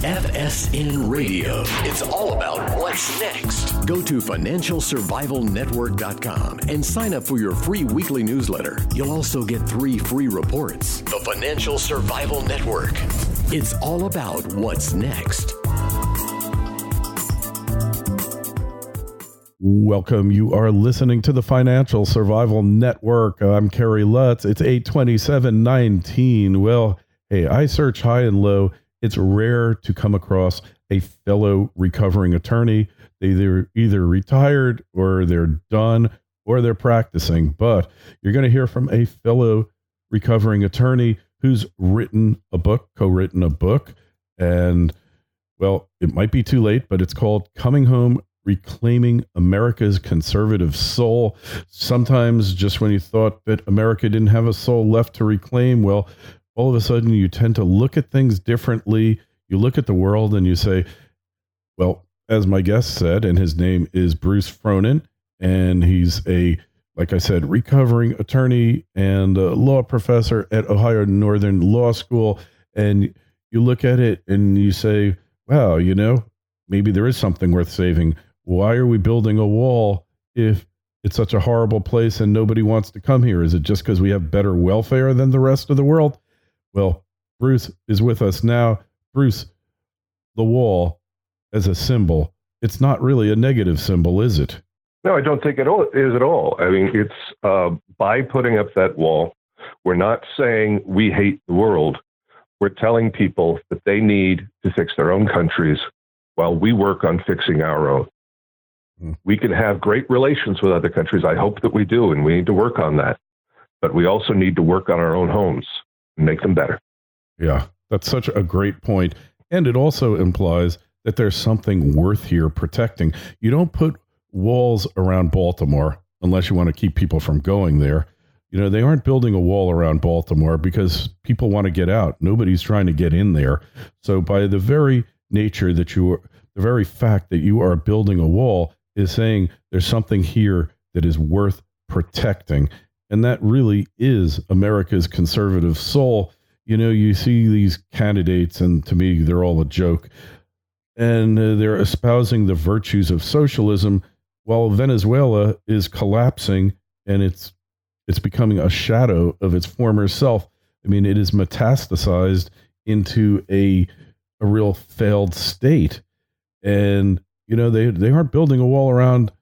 FSN Radio. It's all about what's next. Go to financialsurvivalnetwork.com and sign up for your free weekly newsletter. You'll also get 3 free reports. The Financial Survival Network. It's all about what's next. Welcome. You are listening to the Financial Survival Network. I'm Kerry Lutz. It's 8/27/19. Well, hey, I search high and low. It's rare to come across a fellow recovering attorney. They're either retired or they're done or they're practicing. But you're going to hear from a fellow recovering attorney who's written a book, co-written a book. And, well, it might be too late, but it's called Coming Home, Reclaiming America's Conservative Soul. Sometimes just when you thought that America didn't have a soul left to reclaim, well, all of a sudden you tend to look at things differently. You look at the world and you say, well, as my guest said, and his name is Bruce Frohnen, and he's like I said, recovering attorney and a law professor at Ohio Northern Law School. And you look at it and you say, wow, maybe there is something worth saving. Why are we building a wall if it's such a horrible place and nobody wants to come here? Is it just because we have better welfare than the rest of the world? Well, Bruce is with us now. Bruce, the wall as a symbol, it's not really a negative symbol, is it? No, I don't think it is at all. I mean, it's by putting up that wall, we're not saying we hate the world. We're telling people that they need to fix their own countries while we work on fixing our own. We can have great relations with other countries. I hope that we do, and we need to work on that. But we also need to work on our own homes and make them better. Yeah, that's such a great point. And it also implies that there's something worth here protecting. You don't put walls around Baltimore unless you want to keep people from going there. They aren't building a wall around Baltimore because people want to get out. Nobody's trying to get in there. So by the very nature that the very fact that you are building a wall is saying there's something here that is worth protecting. And that really is America's conservative soul. You see these candidates, and to me, they're all a joke. And they're espousing the virtues of socialism while Venezuela is collapsing and it's becoming a shadow of its former self. I mean, it is metastasized into a real failed state. And, they aren't building a wall around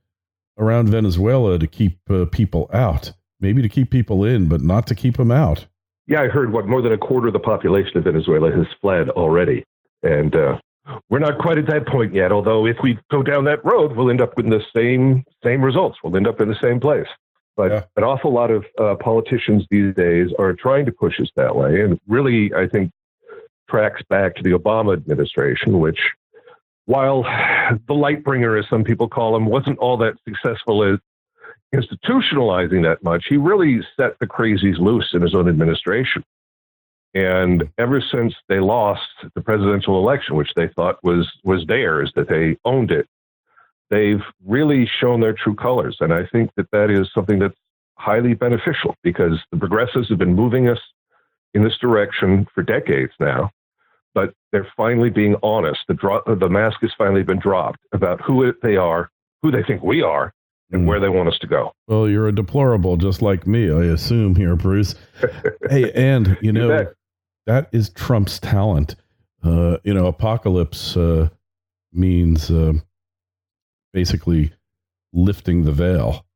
Venezuela to keep people out, maybe to keep people in, but not to keep them out. Yeah, I heard more than a quarter of the population of Venezuela has fled already. And we're not quite at that point yet, although if we go down that road, we'll end up with the same results. We'll end up in the same place. But yeah. An awful lot of politicians these days are trying to push us that way. And really, I think, tracks back to the Obama administration, which, while the light bringer, as some people call him, wasn't all that successful at institutionalizing that much, he really set the crazies loose in his own administration. And ever since they lost the presidential election, which they thought was theirs, that they owned it, they've really shown their true colors. And I think that is something that's highly beneficial because the progressives have been moving us in this direction for decades now. But they're finally being honest. The mask has finally been dropped about who they are, who they think we are, and where they want us to go. Well, you're a deplorable, just like me, I assume here, Bruce. Hey, and, that is Trump's talent. Apocalypse means basically lifting the veil.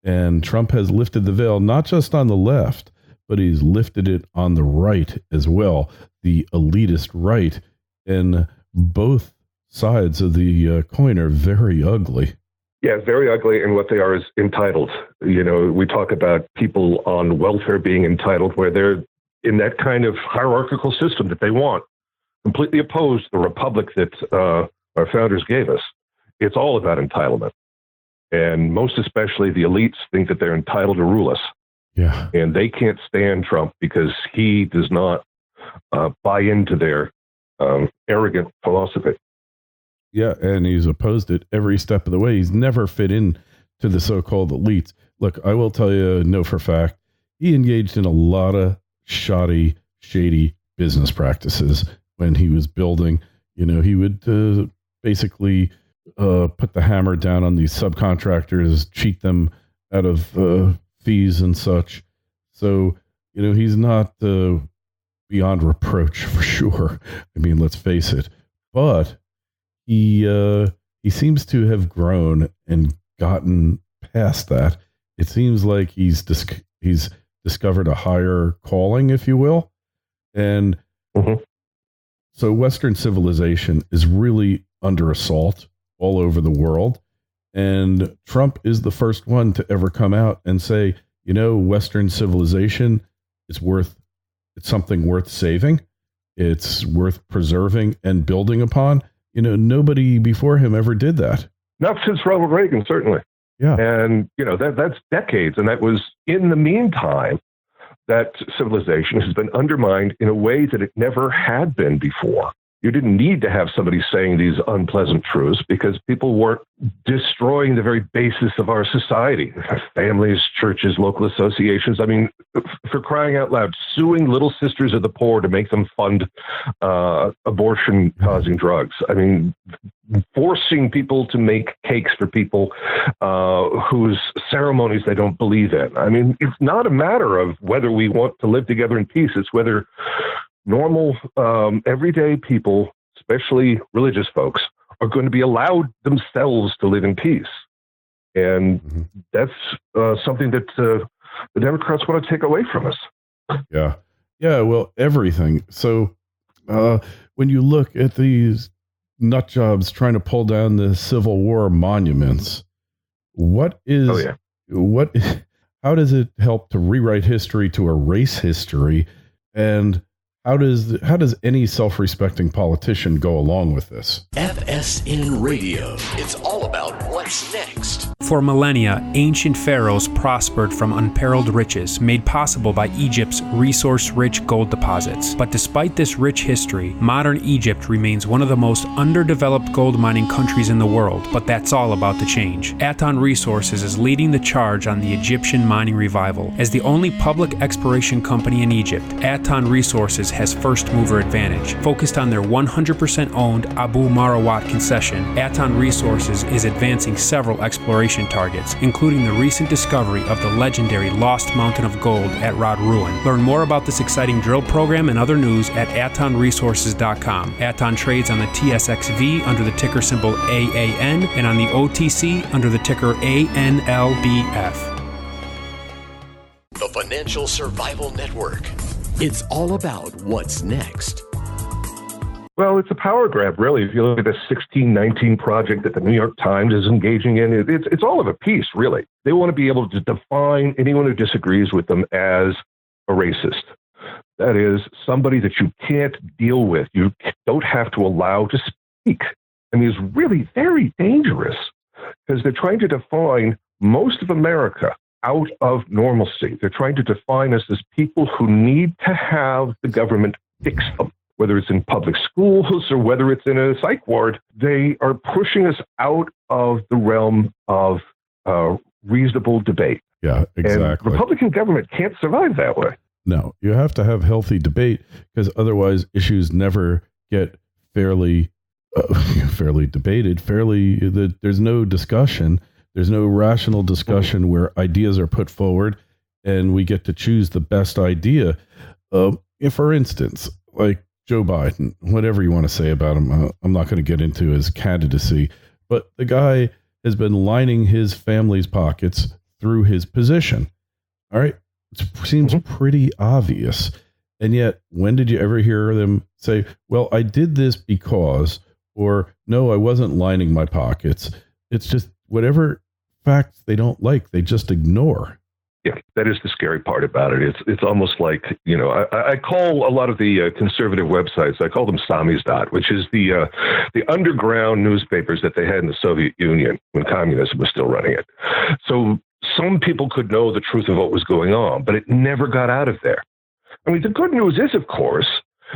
And Trump has lifted the veil, not just on the left, but he's lifted it on the right as well, the elitist right. And both sides of the coin are very ugly. Yeah, very ugly. And what they are is entitled. We talk about people on welfare being entitled, where they're in that kind of hierarchical system that they want, completely opposed to the republic that our founders gave us. It's all about entitlement. And most especially the elites think that they're entitled to rule us. Yeah. And they can't stand Trump because he does not buy into their arrogant philosophy. Yeah, and he's opposed it every step of the way. He's never fit in to the so-called elites. Look, I will tell you, know for a fact, he engaged in a lot of shoddy, shady business practices when he was building He would basically put the hammer down on these subcontractors, cheat them out of fees and such. So, he's not beyond reproach for sure. I mean, let's face it. But he seems to have grown and gotten past that. It seems like he's discovered a higher calling, if you will. And so Western civilization is really under assault all over the world. And Trump is the first one to ever come out and say, Western civilization is something worth saving. It's worth preserving and building upon. Nobody before him ever did that. Not since Ronald Reagan, certainly. Yeah. And, that's decades. And that was in the meantime that civilization has been undermined in a way that it never had been before. You didn't need to have somebody saying these unpleasant truths because people weren't destroying the very basis of our society. Families, churches, local associations. I mean, for crying out loud, suing Little Sisters of the Poor to make them fund abortion-causing drugs. I mean, forcing people to make cakes for people whose ceremonies they don't believe in. I mean, it's not a matter of whether we want to live together in peace. It's whether normal, everyday people, especially religious folks, are going to be allowed themselves to live in peace. And that's something that the Democrats want to take away from us. Yeah. Yeah, well, everything. So when you look at these nut jobs trying to pull down the Civil War monuments, how does it help to rewrite history, to erase history? And how does any self-respecting politician go along with this? FSN Radio. It's all about what's next. For millennia, ancient pharaohs prospered from unparalleled riches made possible by Egypt's resource-rich gold deposits. But despite this rich history, modern Egypt remains one of the most underdeveloped gold mining countries in the world. But that's all about to change. Aton Resources is leading the charge on the Egyptian mining revival. As the only public exploration company in Egypt, Aton Resources has first-mover advantage. Focused on their 100% owned Abu Marawat concession, Aton Resources is advancing several exploration targets, including the recent discovery of the legendary Lost Mountain of Gold at Rod Ruin. Learn more about this exciting drill program and other news at atonresources.com. Aton trades on the TSXV under the ticker symbol AAN and on the OTC under the ticker ANLBF. The Financial Survival Network. It's all about what's next. Well, it's a power grab, really. If you look at the 1619 project that the New York Times is engaging in, it's all of a piece, really. They want to be able to define anyone who disagrees with them as a racist. That is, somebody that you can't deal with, you don't have to allow to speak. I mean, it's really very dangerous because they're trying to define most of America out of normalcy. They're trying to define us as people who need to have the government fix them, whether it's in public schools or whether it's in a psych ward. They are pushing us out of the realm of reasonable debate. Yeah, exactly. And Republican government can't survive that way. No, you have to have healthy debate because otherwise issues never get fairly debated. There's no discussion. There's no rational discussion where ideas are put forward and we get to choose the best idea. If, for instance, like Joe Biden, whatever you want to say about him, I'm not going to get into his candidacy, but the guy has been lining his family's pockets through his position. All right. It seems pretty obvious. And yet, when did you ever hear them say, well, I did this because, or no, I wasn't lining my pockets. It's just whatever facts they don't like, they just ignore. Yeah, that is the scary part about it. It's almost like, I call a lot of the conservative websites, I call them Samizdat, which is the underground newspapers that they had in the Soviet Union when communism was still running it. So some people could know the truth of what was going on, but it never got out of there. I mean, the good news is, of course,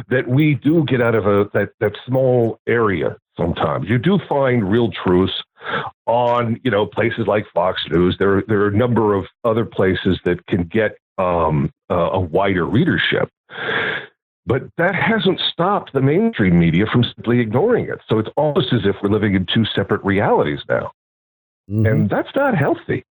that we do get out of that small area sometimes. You do find real truths on, places like Fox News. There are a number of other places that can get a wider readership. But that hasn't stopped the mainstream media from simply ignoring it. So it's almost as if we're living in two separate realities now. Mm-hmm. And that's not healthy.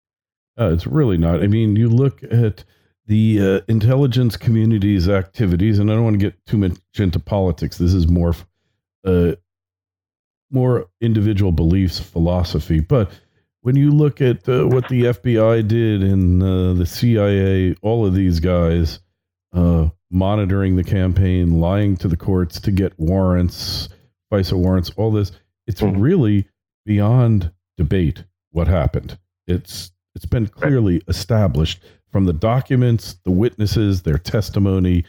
It's really not. I mean, you look at the intelligence community's activities, and I don't want to get too much into politics. This is more individual beliefs, philosophy. But when you look at what the FBI did and the CIA, all of these guys monitoring the campaign, lying to the courts to get warrants, FISA warrants, all this, it's really beyond debate what happened. It's been clearly established from the documents, the witnesses, their testimony,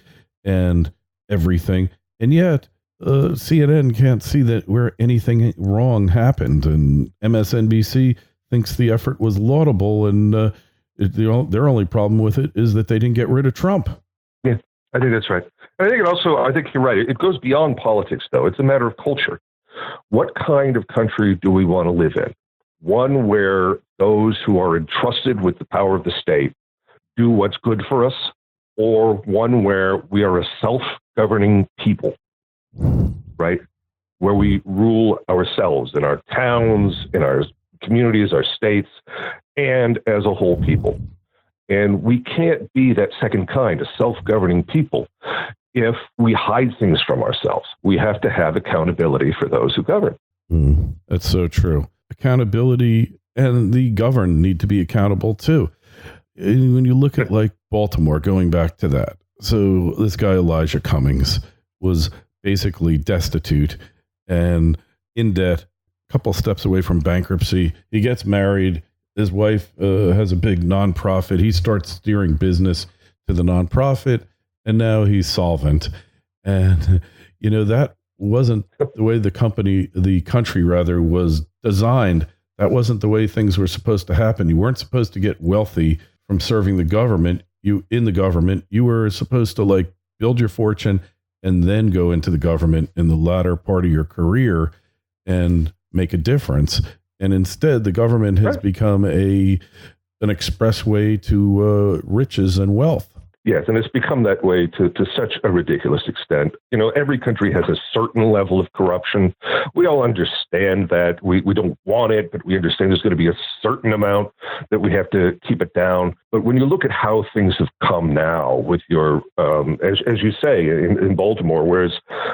and everything. And yet, CNN can't see that where anything wrong happened, and MSNBC thinks the effort was laudable, and their only problem with it is that they didn't get rid of Trump. Yeah, I think that's right. I think you're right. It goes beyond politics, though. It's a matter of culture. What kind of country do we want to live in? One where those who are entrusted with the power of the state do what's good for us, or one where we are a self-governing people, right? Where we rule ourselves in our towns, in our communities, our states, and as a whole people. And we can't be that second kind, a self-governing people, if we hide things from ourselves. We have to have accountability for those who govern. That's so true. Accountability, and the governed need to be accountable too. And when you look at like Baltimore, going back to that, so this guy Elijah Cummings was basically destitute and in debt, a couple steps away from bankruptcy. He gets married. His wife has a big nonprofit. He starts steering business to the nonprofit, and now he's solvent. And that wasn't the way the country was designed. That wasn't the way things were supposed to happen. You weren't supposed to get wealthy from serving the government. You were supposed to build your fortune and then go into the government in the latter part of your career and make a difference. And instead, the government has become an expressway to riches and wealth. Yes, and it's become that way to such a ridiculous extent. Every country has a certain level of corruption. We all understand that. We don't want it, but we understand there's going to be a certain amount that we have to keep it down. But when you look at how things have come now with your, as you say, in Baltimore, whereas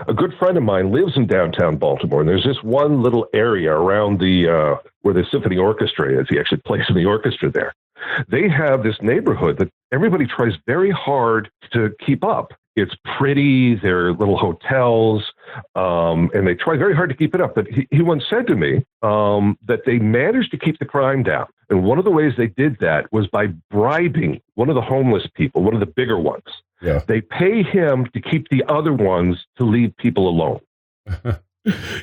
a good friend of mine lives in downtown Baltimore, and there's this one little area around where the symphony orchestra is. He actually plays in the orchestra there. They have this neighborhood that everybody tries very hard to keep up. It's pretty, they're little hotels, and they try very hard to keep it up. But he once said to me that they managed to keep the crime down. And one of the ways they did that was by bribing one of the homeless people, one of the bigger ones. Yeah. They pay him to keep the other ones to leave people alone.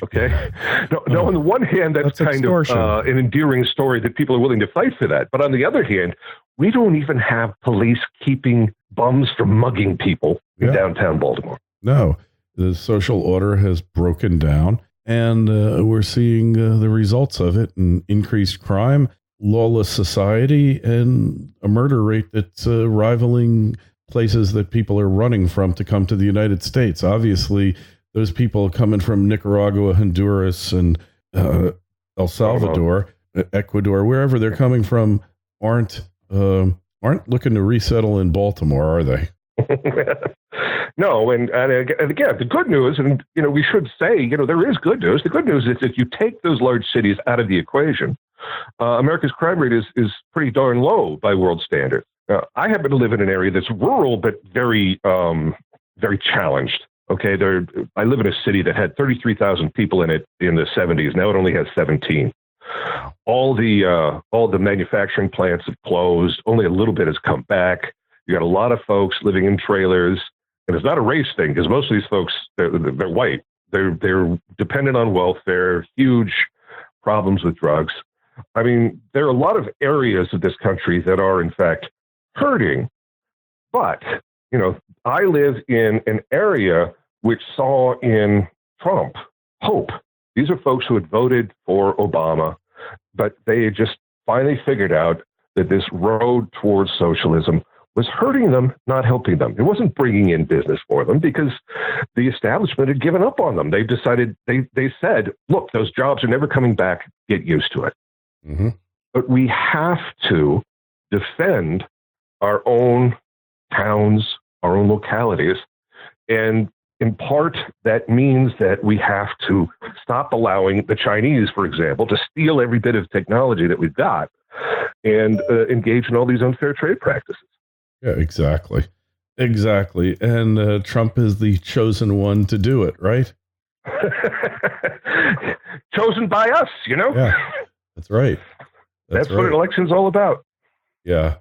Okay. Now, on the one hand, that's kind extortion. of an endearing story that people are willing to fight for that. But on the other hand, we don't even have police keeping bums from mugging people in downtown Baltimore. No, the social order has broken down, and we're seeing the results of it: in increased crime, lawless society, and a murder rate that's rivaling places that people are running from to come to the United States. Obviously, those people coming from Nicaragua, Honduras, and El Salvador, Ecuador, wherever they're coming from, aren't looking to resettle in Baltimore, are they? No, and again, the good news, and we should say, there is good news. The good news is if you take those large cities out of the equation, America's crime rate is pretty darn low by world standards. I happen to live in an area that's rural but very, very challenged. Okay, I live in a city that had 33,000 people in it in the 70s. Now it only has 17. All the manufacturing plants have closed. Only a little bit has come back. You got a lot of folks living in trailers, and it's not a race thing because most of these folks they're white. They're dependent on welfare. Huge problems with drugs. I mean, there are a lot of areas of this country that are in fact hurting, but I live in an area which saw in Trump hope. These are folks who had voted for Obama, but they had just finally figured out that this road towards socialism was hurting them, not helping them. It wasn't bringing in business for them because the establishment had given up on them. They decided, they said, look, those jobs are never coming back. Get used to it. Mm-hmm. But we have to defend our own towns, our own localities. And in part, that means that we have to stop allowing the Chinese, for example, to steal every bit of technology that we've got and engage in all these unfair trade practices. Yeah, exactly. Exactly. And Trump is the chosen one to do it, right? Chosen by us, Yeah, that's right. That's what an election's all about. Yeah.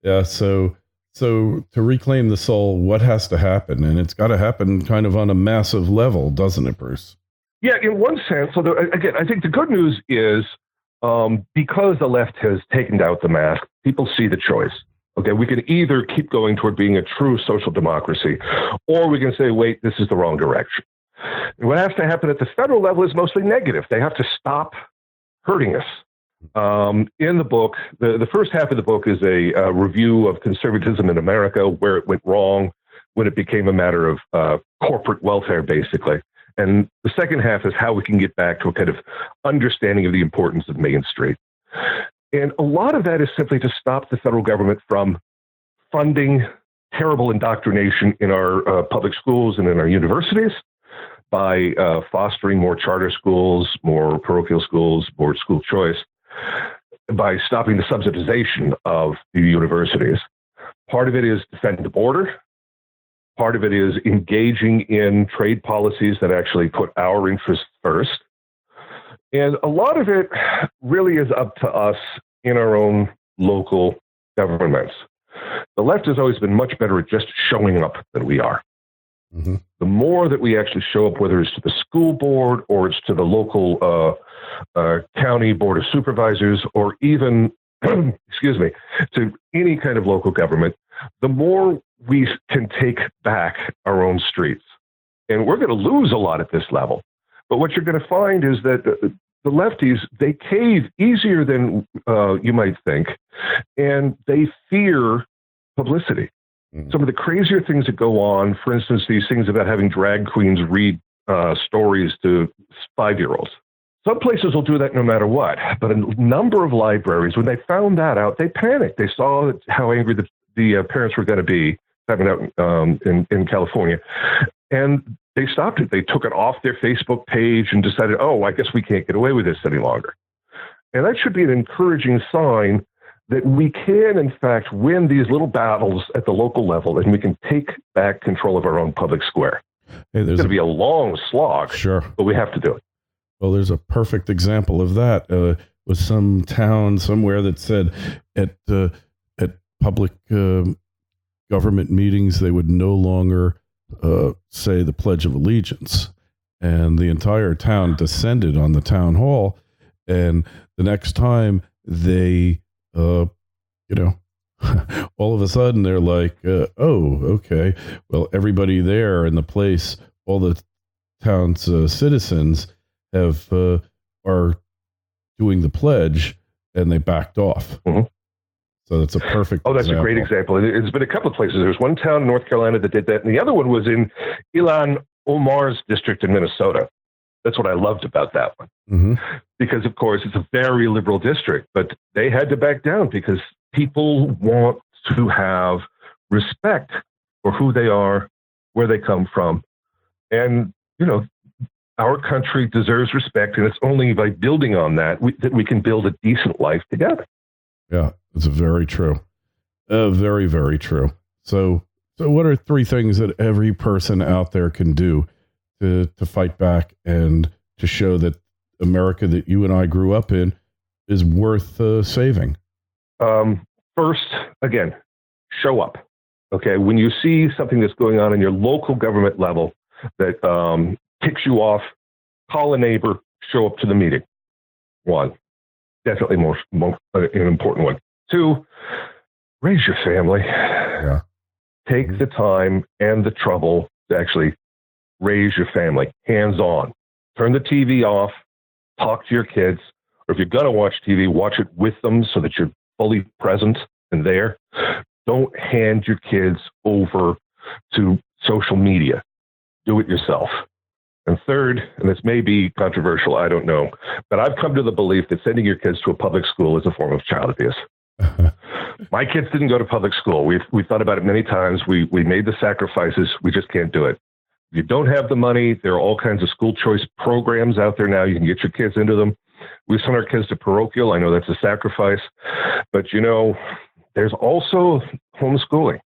Yeah. So to reclaim the soul, what has to happen? And it's got to happen kind of on a massive level, doesn't it, Bruce? Yeah, in one sense. Although, again, I think the good news is because the left has taken out the mask, people see the choice. Okay, we can either keep going toward being a true social democracy, or we can say, wait, this is the wrong direction. And what has to happen at the federal level is mostly negative. They have to stop hurting us. In the book, the first half of the book is a review of conservatism in America, where it went wrong, when it became a matter of corporate welfare, basically. And the second half is how we can get back to a kind of understanding of the importance of Main Street. And a lot of that is simply to stop the federal government from funding terrible indoctrination in our public schools and in our universities by fostering more charter schools, more parochial schools, more school choice, by stopping the subsidization of the universities. Part of it is defending the border. Part of it is engaging in trade policies that actually put our interests first. And a lot of it really is up to us in our own local governments. The left has always been much better at just showing up than we are. Mm-hmm. The more that we actually show up, whether it's to the school board or it's to the local county board of supervisors, or even, to any kind of local government, the more we can take back our own streets. And we're going to lose a lot at this level. But what you're going to find is that the lefties, they cave easier than you might think, and they fear publicity. Mm-hmm. Some of the crazier things that go on, for instance, these things about having drag queens read stories to 5-year-olds. Some places will do that no matter what, but a number of libraries, when they found that out, they panicked. They saw how angry the parents were going to be having out in California, and they stopped it. They took it off their Facebook page and decided, oh, I guess we can't get away with this any longer. And that should be an encouraging sign that we can, in fact, win these little battles at the local level, and we can take back control of our own public square. Hey, it's going to be a long slog, sure, but we have to do it. Well, there's a perfect example of that with some town somewhere that said at public government meetings they would no longer say the Pledge of Allegiance, and the entire town descended on the town hall. And the next time they, all of a sudden they're like, oh, okay, well, everybody there in the place, all the town's citizens are doing the pledge, and they backed off. Mm-hmm. So that's a perfect that's example. A great example. It's been a couple of places. There's one town in North Carolina that did that, and the other one was in Ilan Omar's district in Minnesota. That's what I loved about that one. Mm-hmm. Because, of course, it's a very liberal district, but they had to back down because people want to have respect for who they are, where they come from. And, our country deserves respect, and it's only by building on that that we can build a decent life together. Yeah, it's very true. Very, very true. So what are 3 things that every person out there can do to fight back and to show that America that you and I grew up in is worth saving? First, again, show up. Okay, when you see something that's going on in your local government level that ticks you off, call a neighbor, show up to the meeting. 1, definitely more an important one. 2, raise your family. Yeah. Take the time and the trouble to actually raise your family, hands-on. Turn the TV off, talk to your kids, or if you're going to watch TV, watch it with them so that you're fully present and there. don't hand your kids over to social media. Do it yourself. And third, and this may be controversial, I don't know, but I've come to the belief that sending your kids to a public school is a form of child abuse. My kids didn't go to public school. We've thought about it many times. We made the sacrifices. We just can't do it. If you don't have the money, there are all kinds of school choice programs out there now. You can get your kids into them. We send our kids to parochial. I know that's a sacrifice, but there's also homeschooling.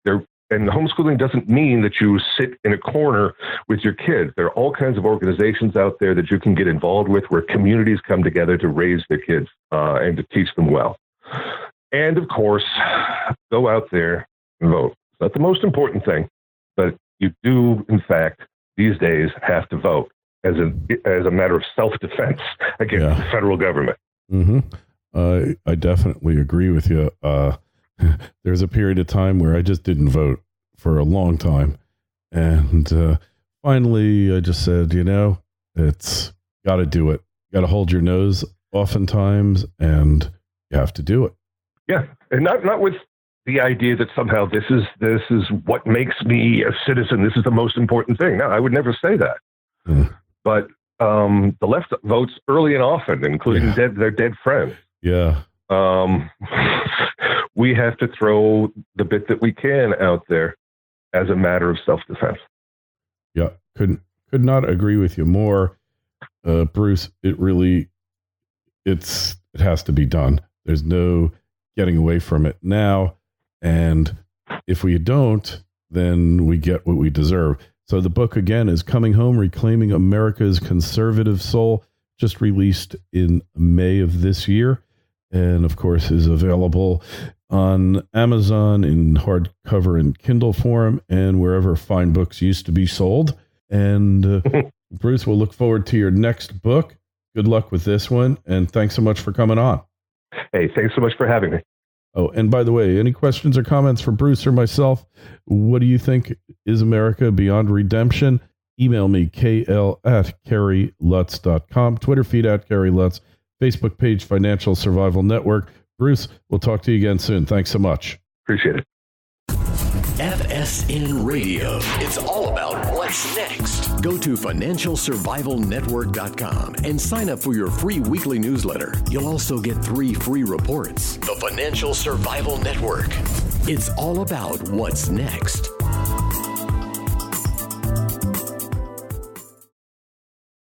And homeschooling doesn't mean that you sit in a corner with your kids. There are all kinds of organizations out there that you can get involved with where communities come together to raise their kids and to teach them well. And of course, go out there and vote. It's not the most important thing, but you do, in fact, these days have to vote as a matter of self-defense against the federal government. Mm-hmm. I definitely agree with you. There's a period of time where I just didn't vote for a long time. And finally, I just said, it's got to do it. Got to hold your nose oftentimes, and you have to do it. Yeah, and not with the idea that somehow this is what makes me a citizen. This is the most important thing. No, I would never say that. But the left votes early and often, including their dead friends. Yeah. We have to throw the bit that we can out there as a matter of self-defense. Yeah, could not agree with you more, Bruce. It has to be done. There's no getting away from it now, and if we don't, then we get what we deserve. So the book again is Coming Home: Reclaiming America's Conservative Soul, just released in May of this year. And of course is available on Amazon in hardcover and Kindle form and wherever fine books used to be sold. And Bruce, we'll look forward to your next book. Good luck with this one. And thanks so much for coming on. Hey, thanks so much for having me. Oh, and by the way, any questions or comments for Bruce or myself? What do you think is America Beyond Redemption? Email me, kl@kerrylutz.com, Twitter feed @KerryLutz, Facebook page, Financial Survival Network. Bruce, we'll talk to you again soon. Thanks so much. Appreciate it. FSN Radio. It's all about what's next. Go to financialsurvivalnetwork.com and sign up for your free weekly newsletter. You'll also get 3 free reports. The Financial Survival Network. It's all about what's next.